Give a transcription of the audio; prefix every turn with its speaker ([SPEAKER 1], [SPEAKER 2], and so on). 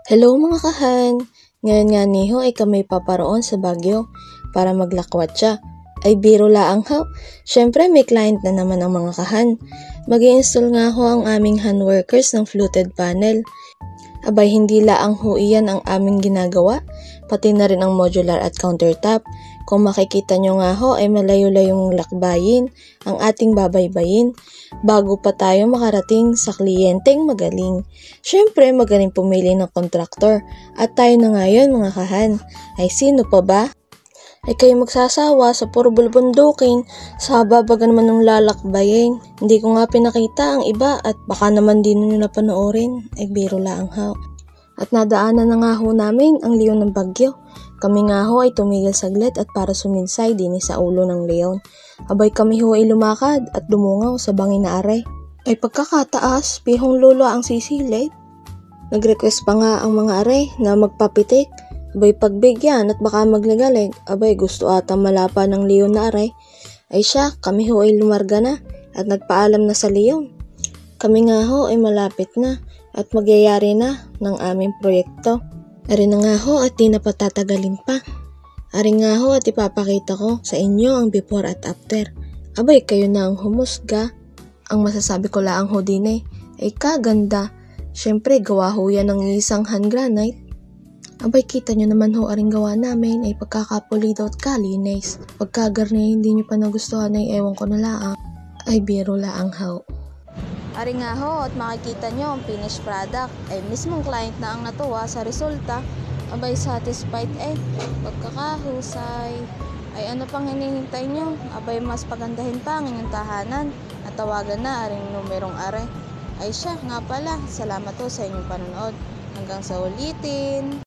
[SPEAKER 1] Hello mga kahan! Ngayon nga niho ay kami paparoon sa Baguio para maglakwatsa. Ay biro laang ho. Syempre may client na naman ang mga kahan. Mag-i-install nga ho ang aming hand workers ng fluted panel. Abay hindi laang ho iyan ang aming ginagawa, pati na rin ang modular at countertop. Kung makikita nyo nga ho ay malayo-layong lakbayin ang ating babaybayin bago pa tayo makarating sa kliyenteng magaling. Syempre magaling pumili ng kontraktor at tayo na ngayon mga kahan. Ay sino pa ba? Ay kayo magsasawa sa puro bulbundukin sa babaga naman ng lalakbayin. Hindi ko nga pinakita ang iba at baka naman din nyo napanoorin. Ay biro lang ho. At nadaanan na nga ho namin ang leon ng Bagyo. Kami nga ho ay tumigil saglit at para suminsay din sa ulo ng leon. Abay kami ho ay lumakad at dumungaw sa bangin na are. Ay pagkakataas, bihong lolo ang sisilid. Nag-request pa nga ang mga are na magpapitik. Abay pagbigyan at baka maglagalig, abay gusto ata malapa ng leon na are. Ay siya, kami ho ay lumarga na at nagpaalam na sa leon. Kami nga ho ay malapit na at magyayari na ng aming proyekto. Ari na nga ho at di na patatagalin pa. Ari nga ho at ipapakita ko sa inyo ang before at after. Abay kayo na ang humusga. Ang masasabi ko lang ho din ay kaganda. Syempre gawa ho yan ng isang hand granite. Abay kita nyo naman ho aring gawa namin ay pagkakapulido at kalinis. Pagkagarni hindi nyo pa nagustuhan ay ewan ko na laang. Ay biro laang ho.
[SPEAKER 2] Ari nga ho at makikita nyo ang finished product ay mismong client na ang natuwa sa resulta. Abay satisfied pagkakahusay. Ay ano pang hinihintay nyo? Abay mas pagandahin pa ang inyong tahanan. At tawagan na aring numerong are. Ay siya nga pala, salamat ho sa inyong panonood. Hanggang sa ulitin.